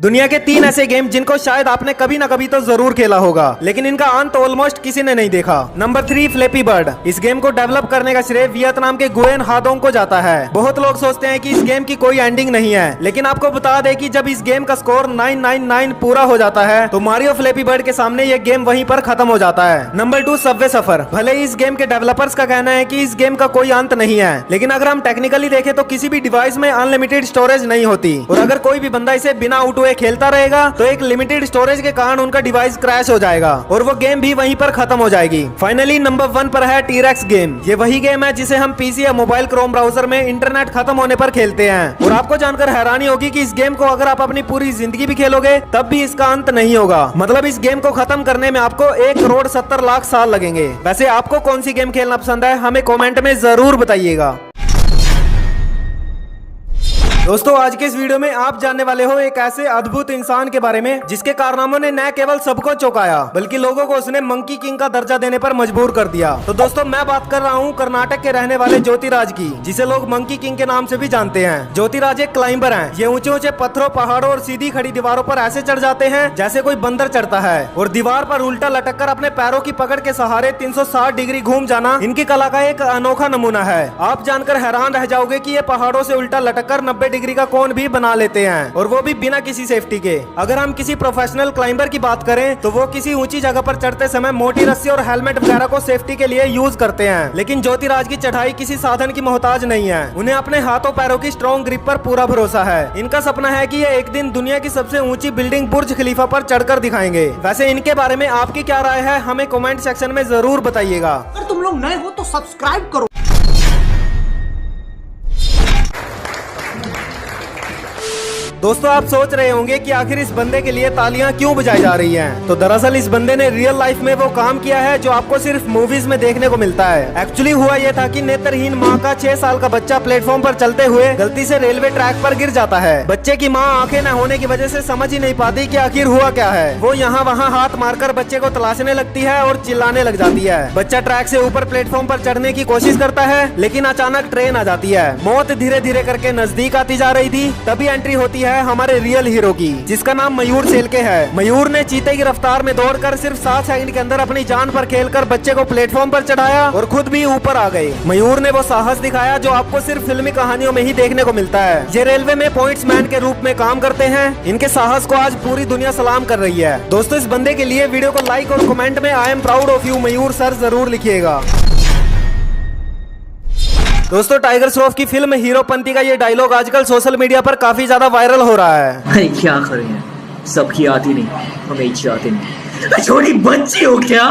दुनिया के 3 ऐसे गेम जिनको शायद आपने कभी ना कभी तो जरूर खेला होगा, लेकिन इनका अंत ऑलमोस्ट किसी ने नहीं देखा। Number 3 flappy bird. इस गेम को डेवलप करने का श्रेय वियतनाम के गुएन हादोंग को जाता है। बहुत लोग सोचते हैं कि इस गेम की कोई एंडिंग नहीं है, लेकिन आपको बता दें कि जब इस गेम का स्कोर 999 पूरा हो जाता है तो मारियो फ्लैपी बर्ड के सामने ये गेम वहीं पर खत्म हो जाता है। नंबर 2 सबवे सफर। भले ही इस गेम के डेवलपर्स का कहना है कि इस गेम का कोई अंत नहीं है, लेकिन अगर हम टेक्निकली देखें तो किसी भी डिवाइस में अनलिमिटेड स्टोरेज नहीं होती, और अगर कोई भी बंदा इसे बिना आउट हुए खेलता रहेगा तो एक लिमिटेड स्टोरेज के कारण उनका डिवाइस क्रैश हो जाएगा और वो गेम भी वहीं पर खत्म हो जाएगी। फाइनली नंबर 1 पर है टीरेक्स गेम। ये वही गेम है जिसे हम पीसी या मोबाइल क्रोम ब्राउजर में इंटरनेट खत्म होने पर खेलते हैं, और आपको जानकर हैरानी होगी कि इस गेम को अगर आप अपनी पूरी जिंदगी भी खेलोगे तब भी इसका अंत नहीं होगा। मतलब इस गेम को खत्म करने में आपको 1,70,00,000 साल लगेंगे। वैसे आपको कौन सी गेम खेलना पसंद है हमें कॉमेंट में जरूर बताइएगा। दोस्तों आज के इस वीडियो में आप जानने वाले हो एक ऐसे अद्भुत इंसान के बारे में जिसके कारनामों ने न केवल सबको चौंकाया बल्कि लोगों को उसने मंकी किंग का दर्जा देने पर मजबूर कर दिया। तो दोस्तों मैं बात कर रहा हूँ कर्नाटक के रहने वाले ज्योतिराज की, जिसे लोग मंकी किंग के नाम से भी जानते हैं। ज्योतिराज एक क्लाइंबर हैं। ये ऊंचे ऊंचे पत्थरों, पहाड़ों और सीधी खड़ी दीवारों पर ऐसे चढ़ जाते हैं जैसे कोई बंदर चढ़ता है, और दीवार पर उल्टा लटक कर अपने पैरों की पकड़ के सहारे 360 डिग्री घूम जाना इनकी कला का एक अनोखा नमूना है। आप जानकर हैरान रह जाओगे कि ये पहाड़ों से उल्टा लटक कर 90 डिग्री का कोण भी बना लेते हैं, और वो भी बिना किसी सेफ्टी के। अगर हम किसी प्रोफेशनल क्लाइंबर की बात करें तो वो किसी ऊंची जगह पर चढ़ते समय मोटी रस्सी और हेलमेट वगैरह को सेफ्टी के लिए यूज करते हैं, लेकिन ज्योतिराज की चढ़ाई किसी साधन की मोहताज नहीं है। उन्हें अपने हाथों पैरों की स्ट्रॉन्ग ग्रिप पर पूरा भरोसा है। इनका सपना है कि ये एक दिन दुनिया की सबसे ऊंची बिल्डिंग बुर्ज खलीफा पर चढ़कर दिखाएंगे। वैसे इनके बारे में आपकी क्या राय है हमें कमेंट सेक्शन में जरूर बताइएगा। अगर तुम लोग नए हो तो सब्सक्राइब करो। दोस्तों आप सोच रहे होंगे कि आखिर इस बंदे के लिए तालियां क्यों बजाई जा रही हैं? तो दरअसल इस बंदे ने रियल लाइफ में वो काम किया है जो आपको सिर्फ मूवीज में देखने को मिलता है। एक्चुअली हुआ ये था कि नेत्रहीन माँ का 6 साल का बच्चा प्लेटफॉर्म पर चलते हुए गलती से रेलवे ट्रैक पर गिर जाता है। बच्चे की माँ आंखें न होने की वजह से समझ ही नहीं पाती कि आखिर हुआ क्या है। वो यहाँ वहाँ हाथ मारकर बच्चे को तलाशने लगती है और चिल्लाने लग जाती है। बच्चा ट्रैक से ऊपर प्लेटफॉर्म पर चढ़ने की कोशिश करता है, लेकिन अचानक ट्रेन आ जाती है। मौत धीरे धीरे करके नजदीक आती जा रही थी। तभी एंट्री होती है हमारे रियल हीरो की, जिसका नाम मयूर सेलके है। मयूर ने चीते की रफ्तार में दौड़कर सिर्फ 7 सेकंड के अंदर अपनी जान पर खेलकर बच्चे को प्लेटफॉर्म पर चढ़ाया और खुद भी ऊपर आ गए। मयूर ने वो साहस दिखाया जो आपको सिर्फ फिल्मी कहानियों में ही देखने को मिलता है। ये रेलवे में पॉइंट्समैन के रूप में काम करते हैं। इनके साहस को आज पूरी दुनिया सलाम कर रही है। दोस्तों इस बंदे के लिए वीडियो को लाइक और कमेंट में I am proud of you Mayur sir जरूर लिखिएगा। दोस्तों टाइगर श्रॉफ की फिल्म हीरोपंती का ये डायलॉग आजकल सोशल मीडिया पर काफी ज्यादा वायरल हो रहा है। अरे क्या करें, सबकी आती नहीं, हमें इच्छा आती नहीं। छोटी बच्ची हो क्या?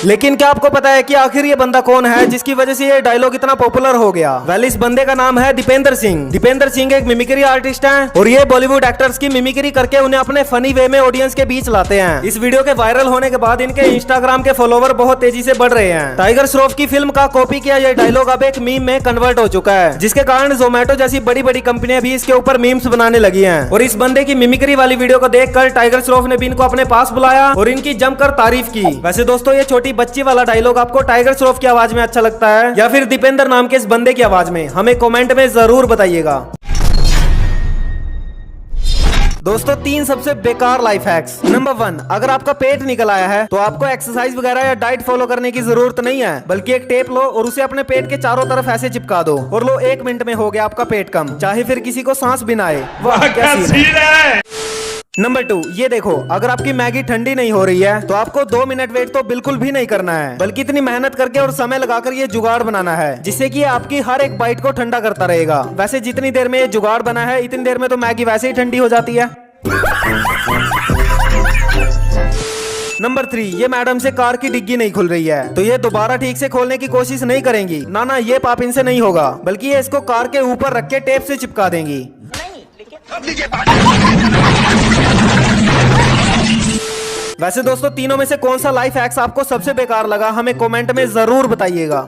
लेकिन क्या आपको पता है कि आखिर ये बंदा कौन है जिसकी वजह से ये डायलॉग इतना पॉपुलर हो गया? वेल इस बंदे का नाम है दीपेंद्र सिंह। दीपेंद्र सिंह एक मिमिक्री आर्टिस्ट हैं और ये बॉलीवुड एक्टर्स की मिमिक्री करके उन्हें अपने फनी वे में ऑडियंस के बीच लाते हैं। इस वीडियो के वायरल होने के बाद इनके इंस्टाग्राम के फॉलोवर बहुत तेजी से बढ़ रहे हैं। टाइगर श्रॉफ की फिल्म का कॉपी किया ये डायलॉग अब एक मीम में कन्वर्ट हो चुका है, जिसके कारण जोमेटो जैसी बड़ी बड़ी कंपनियां भी इसके ऊपर मीम्स बनाने लगी हैं। और इस बंदे की मिमिक्री वाली वीडियो को देखकर टाइगर श्रॉफ ने भी इनको अपने पास बुलाया और इनकी जमकर तारीफ की। वैसे दोस्तों ये छोटी बच्ची वाला डायलॉग आपको टाइगर श्रॉफ की आवाज में अच्छा लगता है या फिर दीपेंद्र नाम के इस बंदे की आवाज में? हमें कमेंट में जरूर बताइएगा। दोस्तों 3 सबसे बेकार लाइफ हैक्स। नंबर 1, अगर आपका पेट निकल आया है तो आपको एक्सरसाइज वगैरह या डाइट फॉलो करने की जरूरत नहीं है, बल्कि एक टेप लो और उसे अपने पेट के चारों तरफ ऐसे चिपका दो और लो 1 मिनट में हो गया आपका पेट कम, चाहे फिर किसी को सांस भी ना आए। वाह क्या सीन है। नंबर 2, ये देखो अगर आपकी मैगी ठंडी नहीं हो रही है तो आपको 2 मिनट वेट तो बिल्कुल भी नहीं करना है, बल्कि इतनी मेहनत करके और समय लगाकर ये जुगाड़ बनाना है जिससे कि आपकी हर एक बाइट को ठंडा करता रहेगा। वैसे जितनी देर में ये जुगाड़ बना है इतनी देर में तो मैगी वैसे ही ठंडी हो जाती है। नंबर 3, ये मैडम से कार की डिग्गी नहीं खुल रही है तो ये दोबारा ठीक से खोलने की कोशिश नहीं करेंगी। ना ये पाप इनसे नहीं होगा, बल्कि ये इसको कार के ऊपर रख के टेप से चिपका देंगी। वैसे दोस्तों तीनों में से कौन सा लाइफ हैक्स आपको सबसे बेकार लगा हमें कमेंट में जरूर बताइएगा।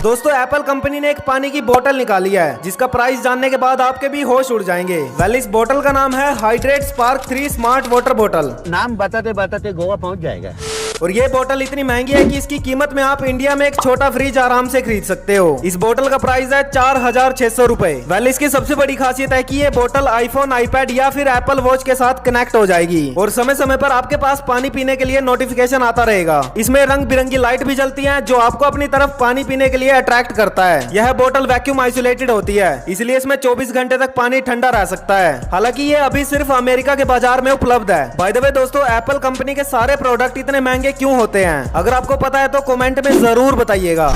दोस्तों एप्पल कंपनी ने एक पानी की बोतल निकाली है जिसका प्राइस जानने के बाद आपके भी होश उड़ जाएंगे। वेल इस बोतल का नाम है हाइड्रेट स्पार्क 3 स्मार्ट वाटर बोतल। नाम बताते बताते गोवा पहुंच जाएगा। और ये बोतल इतनी महंगी है कि इसकी कीमत में आप इंडिया में एक छोटा फ्रिज आराम से खरीद सकते हो। इस बोतल का प्राइस है 4600 रुपए। वेल, इसकी सबसे बड़ी खासियत है कि ये बोतल आईफोन, आईपैड या फिर एप्पल वॉच के साथ कनेक्ट हो जाएगी और समय समय पर आपके पास पानी पीने के लिए नोटिफिकेशन आता रहेगा। इसमें रंग बिरंगी लाइट भी जलती है जो आपको अपनी तरफ पानी पीने के लिए अट्रैक्ट करता है। यह बोतल वैक्यूम आइसोलेटेड होती है, इसलिए इसमें 24 घंटे तक पानी ठंडा रह सकता है। हालांकि ये अभी सिर्फ अमेरिका के बाजार में उपलब्ध है। बाय द वे दोस्तों, एप्पल कंपनी के सारे प्रोडक्ट इतने महंगे क्यों होते हैं? अगर आपको पता है तो कमेंट में जरूर बताइएगा।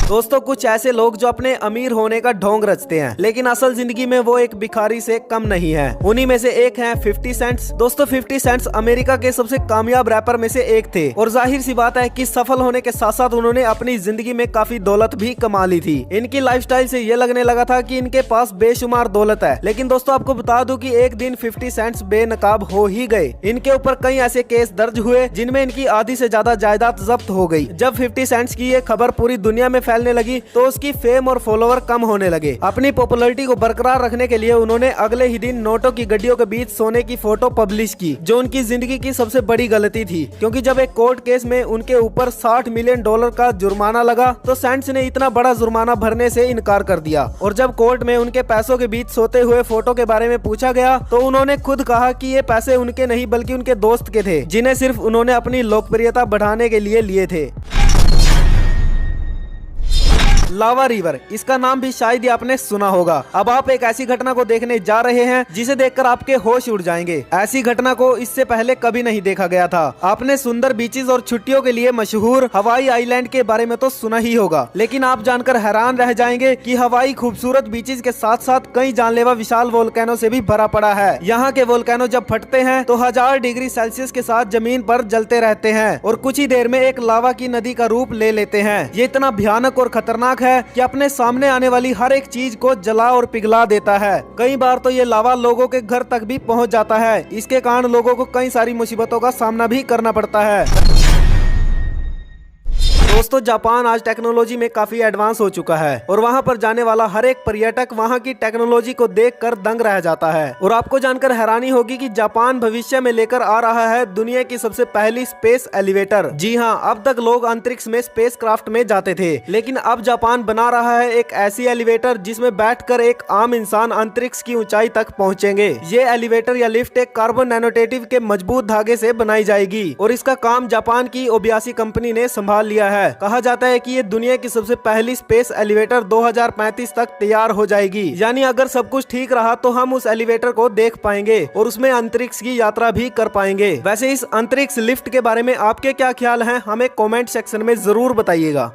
दोस्तों, कुछ ऐसे लोग जो अपने अमीर होने का ढोंग रचते हैं, लेकिन असल जिंदगी में वो एक भिखारी से कम नहीं है। उन्हीं में से एक है 50 सेंट्स। दोस्तों, 50 सेंट्स अमेरिका के सबसे कामयाब रैपर में से एक थे और जाहिर सी बात है कि सफल होने के साथ साथ उन्होंने अपनी जिंदगी में काफी दौलत भी कमा ली थी। इनकी लाइफस्टाइल से ये लगने लगा था कि इनके पास बेशुमार दौलत है, लेकिन दोस्तों आपको बता दूं कि एक दिन 50 सेंट्स बेनकाब हो ही गए। इनके ऊपर कई ऐसे केस दर्ज हुए जिनमें इनकी आधी से ज्यादा जायदाद जब्त हो गई। जब 50 सेंट्स की ये खबर पूरी दुनिया में फैलने लगी तो उसकी फेम और फॉलोवर कम होने लगे। अपनी पॉपुलैरिटी को बरकरार रखने के लिए उन्होंने अगले ही दिन नोटों की गड्डियों के बीच सोने की फोटो पब्लिश की, जो उनकी जिंदगी की सबसे बड़ी गलती थी, क्योंकि जब एक कोर्ट केस में उनके ऊपर $60 मिलियन का जुर्माना लगा तो सेंट्स ने इतना बड़ा जुर्माना भरने से इनकार कर दिया। और जब कोर्ट में उनके पैसों के बीच सोते हुए फोटो के बारे में पूछा गया तो उन्होंने खुद कहा कि ये पैसे उनके नहीं बल्कि उनके दोस्त के थे, जिन्हें सिर्फ उन्होंने अपनी लोकप्रियता बढ़ाने के लिए लिए थे। लावा रिवर, इसका नाम भी शायद ही आपने सुना होगा। अब आप एक ऐसी घटना को देखने जा रहे हैं जिसे देखकर आपके होश उड़ जाएंगे। ऐसी घटना को इससे पहले कभी नहीं देखा गया था। आपने सुंदर बीचेस और छुट्टियों के लिए मशहूर हवाई आइलैंड के बारे में तो सुना ही होगा, लेकिन आप जानकर हैरान रह जाएंगे कि हवाई खूबसूरत बीचेस के साथ साथ कई जानलेवा विशाल वोल्केनो से भी भरा पड़ा है। यहाँ के वोल्केनो जब फटते हैं तो 1000 डिग्री सेल्सियस के साथ जमीन पर जलते रहते हैं और कुछ ही देर में एक लावा की नदी का रूप ले लेते हैं। ये इतना भयानक और खतरनाक है कि अपने सामने आने वाली हर एक चीज को जला और पिघला देता है। कई बार तो ये लावा लोगों के घर तक भी पहुंच जाता है। इसके कारण लोगों को कई सारी मुसीबतों का सामना भी करना पड़ता है। दोस्तों, जापान आज टेक्नोलॉजी में काफी एडवांस हो चुका है और वहां पर जाने वाला हर एक पर्यटक वहां की टेक्नोलॉजी को देखकर दंग रह जाता है। और आपको जानकर हैरानी होगी कि जापान भविष्य में लेकर आ रहा है दुनिया की सबसे पहली स्पेस एलिवेटर। जी हां, अब तक लोग अंतरिक्ष में स्पेस क्राफ्ट में जाते थे, लेकिन अब जापान बना रहा है एक ऐसी एलिवेटर जिसमें बैठकर एक आम इंसान अंतरिक्ष की ऊंचाई तक पहुंचेंगे। ये एलिवेटर या लिफ्ट एक कार्बन नैनोटेटिव के मजबूत धागे से बनाई जाएगी और इसका काम जापान की ओबियासी कंपनी ने संभाल लिया है। कहा जाता है कि ये दुनिया की सबसे पहली स्पेस एलिवेटर 2035 तक तैयार हो जाएगी। यानी अगर सब कुछ ठीक रहा तो हम उस एलिवेटर को देख पाएंगे और उसमें अंतरिक्ष की यात्रा भी कर पाएंगे। वैसे इस अंतरिक्ष लिफ्ट के बारे में आपके क्या ख्याल हैं, हमें कमेंट सेक्शन में जरूर बताइएगा।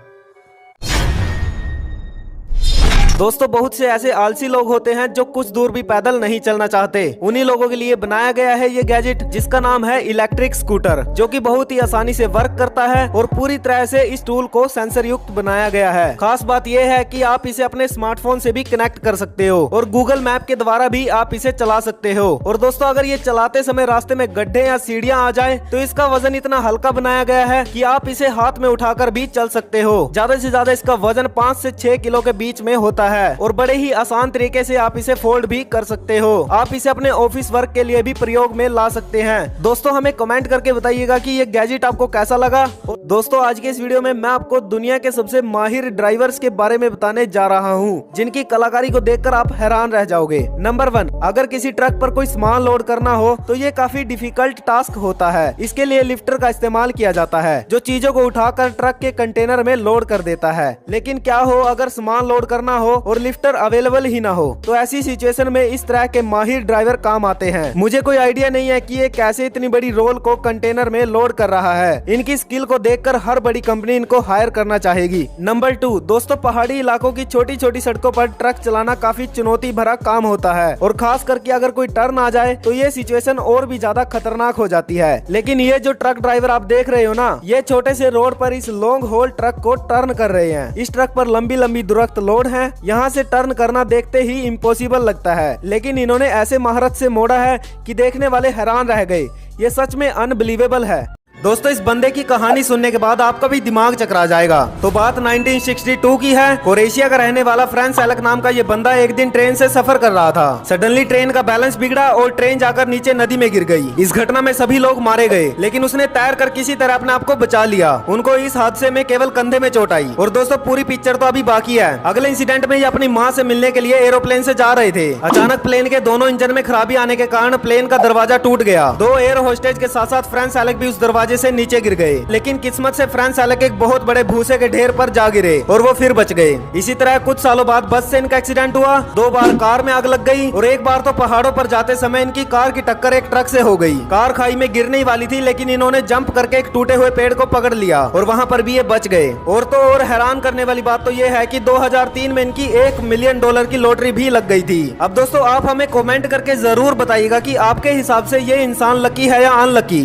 दोस्तों, बहुत से ऐसे आलसी लोग होते हैं जो कुछ दूर भी पैदल नहीं चलना चाहते। उन्हीं लोगों के लिए बनाया गया है ये गैजेट जिसका नाम है इलेक्ट्रिक स्कूटर, जो कि बहुत ही आसानी से वर्क करता है और पूरी तरह से इस टूल को सेंसर युक्त बनाया गया है। खास बात यह है कि आप इसे अपने स्मार्टफोन से भी कनेक्ट कर सकते हो और गूगल मैप के द्वारा भी आप इसे चला सकते हो। और दोस्तों, अगर ये चलाते समय रास्ते में गड्ढे या सीढ़ियां आ जाए तो इसका वजन इतना हल्का बनाया गया है कि आप इसे हाथ में उठाकर भी चल सकते हो। ज्यादा से ज्यादा इसका वजन 5 से 6 किलो के बीच में होता है और बड़े ही आसान तरीके से आप इसे फोल्ड भी कर सकते हो। आप इसे अपने ऑफिस वर्क के लिए भी प्रयोग में ला सकते हैं। दोस्तों, हमें कमेंट करके बताइएगा कि ये गैजेट आपको कैसा लगा। दोस्तों, आज के इस वीडियो में मैं आपको दुनिया के सबसे माहिर ड्राइवर्स के बारे में बताने जा रहा हूँ, जिनकी कलाकारी को देखकर आप हैरान रह जाओगे। नंबर 1, अगर किसी ट्रक पर कोई सामान लोड करना हो तो ये काफी डिफिकल्ट टास्क होता है। इसके लिए लिफ्टर का इस्तेमाल किया जाता है, जो चीजों को उठाकर ट्रक के कंटेनर में लोड कर देता है। लेकिन क्या हो अगर सामान लोड करना हो और लिफ्टर अवेलेबल ही ना हो, तो ऐसी सिचुएशन में इस तरह के माहिर ड्राइवर काम आते हैं। मुझे कोई आइडिया नहीं है कि ये कैसे इतनी बड़ी रोल को कंटेनर में लोड कर रहा है। इनकी स्किल को देखकर हर बड़ी कंपनी इनको हायर करना चाहेगी। नंबर 2, दोस्तों, पहाड़ी इलाकों की छोटी छोटी सड़कों पर ट्रक चलाना काफी चुनौती भरा काम होता है और खास करके अगर कोई टर्न आ जाए तो ये सिचुएशन और भी ज्यादा खतरनाक हो जाती है। लेकिन ये जो ट्रक ड्राइवर आप देख रहे हो ना, ये छोटे से रोड पर इस लॉन्ग होल ट्रक को टर्न कर रहे हैं। इस ट्रक पर लंबी लंबी दुरख्त लोड है। यहाँ से टर्न करना देखते ही इम्पॉसिबल लगता है, लेकिन इन्होंने ऐसे महारत से मोड़ा है कि देखने वाले हैरान रह गए। ये सच में अनबिलीवेबल है। दोस्तों इस बंदे की कहानी सुनने के बाद आपका भी दिमाग चकरा जाएगा। तो बात 1962 की है। क्रोएशिया का रहने वाला फ्रांस एलेक नाम का ये बंदा एक दिन ट्रेन से सफर कर रहा था। सडनली ट्रेन का बैलेंस बिगड़ा और ट्रेन जाकर नीचे नदी में गिर गई। इस घटना में सभी लोग मारे गए, लेकिन उसने तैर कर किसी तरह अपने आप को बचा लिया। उनको इस हादसे में केवल कंधे में चोट आई। और दोस्तों पूरी पिक्चर तो अभी बाकी है। अगले इंसिडेंट में ये अपनी माँ से मिलने के लिए एरोप्लेन से जा रहे थे। अचानक प्लेन के दोनों इंजन में खराबी आने के कारण प्लेन का दरवाजा टूट गया। 2 एयर होस्टेज के साथ साथ फ्रांस एलेक भी उस दरवाजे से नीचे गिर गए, लेकिन किस्मत से फ्रांस एलेक एक बहुत बड़े भूसे के ढेर पर जा गिरे और वो फिर बच गए। इसी तरह कुछ सालों बाद बस से इनका एक्सीडेंट हुआ। 2 बार कार में आग लग गई और एक बार तो पहाड़ों पर जाते समय इनकी कार की टक्कर एक ट्रक से हो गई। कार खाई में गिरने ही वाली थी, लेकिन इन्होंने जंप करके एक टूटे हुए पेड़ को पकड़ लिया और वहां पर भी ये बच गए। और तो और हैरान करने वाली बात तो ये है कि 2003 में इनकी $1 मिलियन की लॉटरी भी लग गई थी। अब दोस्तों आप हमें कमेंट करके जरूर बताइएगा कि आपके हिसाब से ये इंसान लकी है या अनलकी।